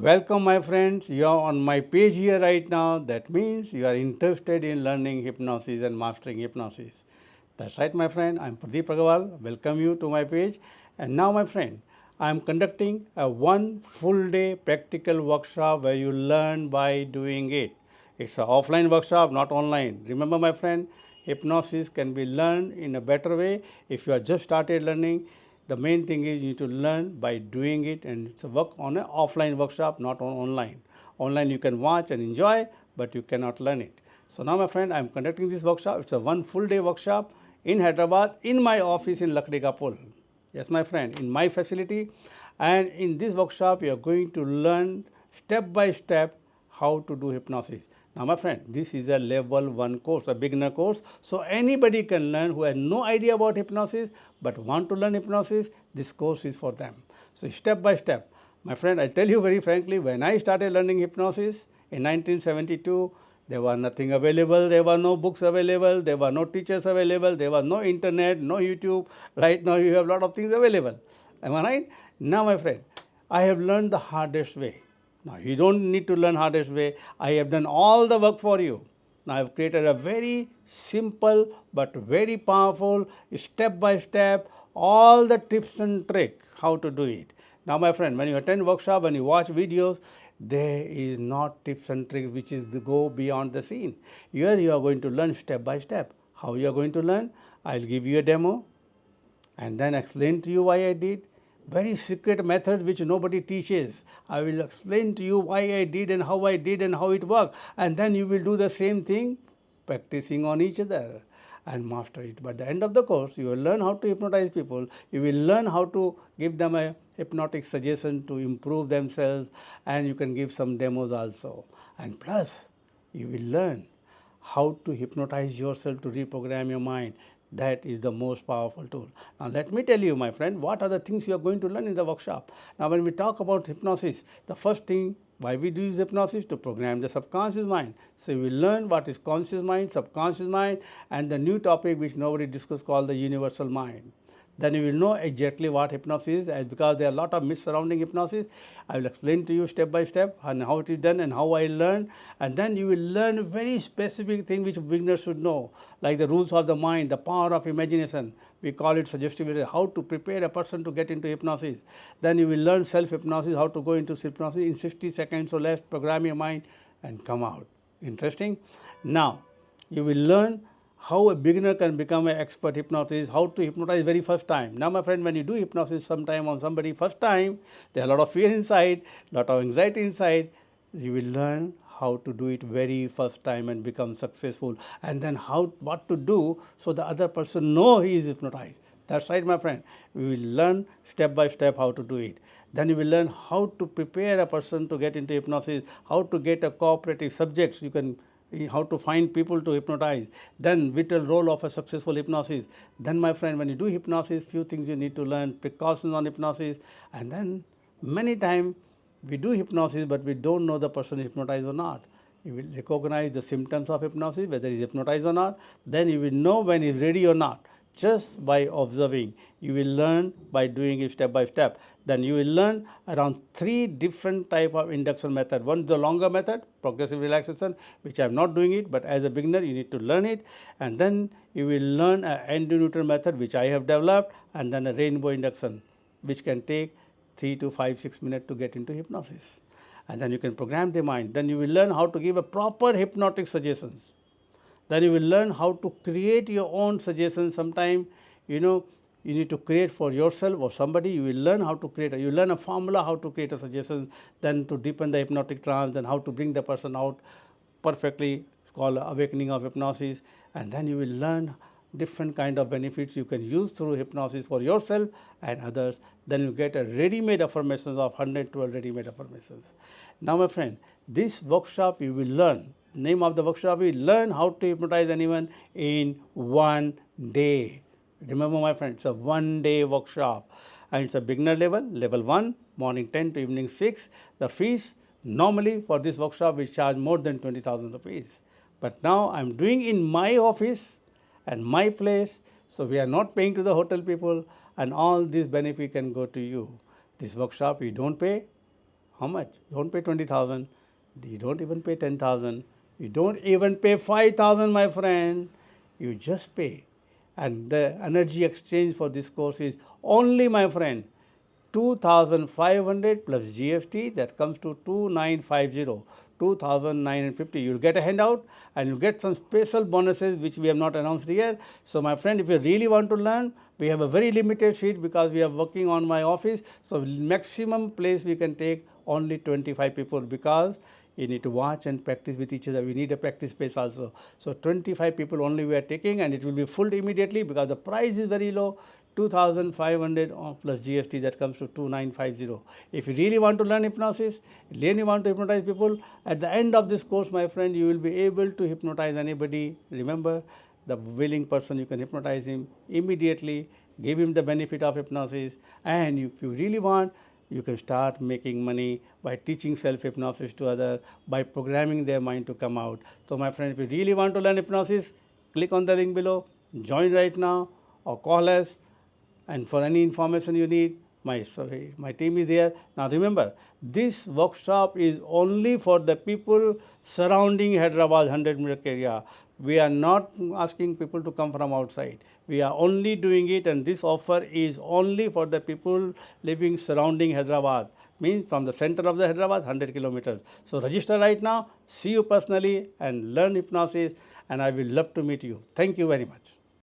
Welcome, my friends. You are on my page here right now. That means you are interested in learning hypnosis and mastering hypnosis. That's right, my friend. I'm Pradeep Aggarwal. Welcome you to my page. And now, my friend, I'm conducting a one full day practical workshop where you learn by doing it. It's an offline workshop, not online. Remember, my friend, hypnosis can be learned in a better way if you are just started learning. The main thing is you need to learn by doing it, and it's a work on an offline workshop, not on online. Online you can watch and enjoy, but you cannot learn it. So now, my friend, I'm conducting this workshop. It's a one full day workshop in Hyderabad, in my office in Lakdi Kapul. Yes, my friend, in my facility. And in this workshop, you are going to learn step by step how to do hypnosis. Now, my friend, this is a level 1 course, a beginner course. So anybody can learn who has no idea about hypnosis but want to learn hypnosis. This course is for them. So step by step. My friend, I tell you very frankly, when I started learning hypnosis in 1972, there was nothing available, there were no books available, there were no teachers available, there was no internet, no YouTube. Right now you have a lot of things available. Am I right? Now, my friend, I have learned the hardest way. Now, you don't need to learn hardest way. I have done all the work for you. Now, I have created a very simple but very powerful step by step, all the tips and trick how to do it. Now, my friend, when you attend workshop, when you watch videos, there is not tips and tricks which is to go beyond the scene. Here you are going to learn step by step. How you are going to learn? I'll give you a demo and then explain to you why I did. Very secret method which nobody teaches. I will explain to you why I did and how it worked. And then you will do the same thing, practicing on each other and master it. But at the end of the course, you will learn how to hypnotize people. You will learn how to give them a hypnotic suggestion to improve themselves, and you can give some demos also. And plus, you will learn how to hypnotize yourself to reprogram your mind. That is the most powerful tool. Now, let me tell you, my friend, what are the things you are going to learn in the workshop. Now, when we talk about hypnosis, the first thing why we do is hypnosis to program the subconscious mind. So, we learn what is conscious mind, subconscious mind, and the new topic which nobody discussed called the universal mind. Then you will know exactly what hypnosis is, because there are a lot of myths surrounding hypnosis. I will explain to you step by step and how it is done and how I learned, and then you will learn very specific thing which beginners should know, like the rules of the mind, the power of imagination. We call it suggestivity, how to prepare a person to get into hypnosis. Then you will learn self-hypnosis, how to go into hypnosis in 60 seconds or less, program your mind and come out. Interesting? Now, you will learn how a beginner can become an expert hypnotist, how to hypnotize very first time. Now, my friend, when you do hypnosis sometime on somebody first time, there are a lot of fear inside, lot of anxiety inside. You will learn how to do it very first time and become successful, and then what to do so the other person know he is hypnotized. That's right, my friend. We will learn step by step how to do it. Then you will learn how to prepare a person to get into hypnosis, how to get a cooperative subjects. You can how to find people to hypnotize, then vital role of a successful hypnosis. Then, my friend, when you do hypnosis, few things you need to learn, precautions on hypnosis, and then many times we do hypnosis but we don't know the person is hypnotized or not. You will recognize the symptoms of hypnosis, whether he is hypnotized or not. Then you will know when he is ready or not, just by observing. You will learn by doing it step by step. Then you will learn around 3 different type of induction method. One is the longer method, progressive relaxation, which I am not doing it, but as a beginner you need to learn it. And then you will learn a endoneutral method, which I have developed, and then a rainbow induction, which can take 3 to 5, 6 minutes to get into hypnosis. And then you can program the mind. Then you will learn how to give a proper hypnotic suggestions. Then you will learn how to create your own suggestions. Sometime, you need to create for yourself or somebody. You will learn how to create. You learn a formula how to create a suggestion, then to deepen the hypnotic trance, and how to bring the person out perfectly. It's called awakening of hypnosis. And then you will learn different kind of benefits you can use through hypnosis for yourself and others. Then you get a ready-made affirmations of 112 ready-made affirmations. Now, my friend, this workshop you will learn. Name of the workshop is Learn How to Hypnotize Anyone in 1 day. Remember, my friend, it's a 1-day workshop, and it's a beginner level 1, morning 10 to evening 6. The fees normally for this workshop we charge more than 20,000 rupees. But now I'm doing in my office and my place, so we are not paying to the hotel people, and all this benefit can go to you. This workshop you don't pay, How much? You don't pay 20,000. You don't even pay 10,000. You don't even pay 5,000, my friend. You just pay. And the energy exchange for this course is only, my friend, 2,500 plus GST, that comes to 2,950, 2,950. You'll get a handout and you'll get some special bonuses which we have not announced here. So my friend, if you really want to learn, we have a very limited seat because we are working on my office. So maximum place we can take only 25 people because you need to watch and practice with each other. We need a practice space also. So 25 people only we are taking, and it will be full immediately because the price is very low. 2,500 plus GST, that comes to 2,950. If you really want to learn hypnosis, really want to hypnotize people, at the end of this course, my friend, you will be able to hypnotize anybody. Remember, the willing person, you can hypnotize him immediately, give him the benefit of hypnosis, and if you really want, you can start making money by teaching self-hypnosis to others, by programming their mind to come out. So my friend, if you really want to learn hypnosis, click on the link below, join right now, or call us. And for any information you need, my team is here. Now remember, this workshop is only for the people surrounding Hyderabad 100-meter area. We are not asking people to come from outside. We are only doing it, and this offer is only for the people living surrounding Hyderabad, means from the center of the Hyderabad 100 kilometers. So register right now, see you personally and learn hypnosis, and I will love to meet you. Thank you very much.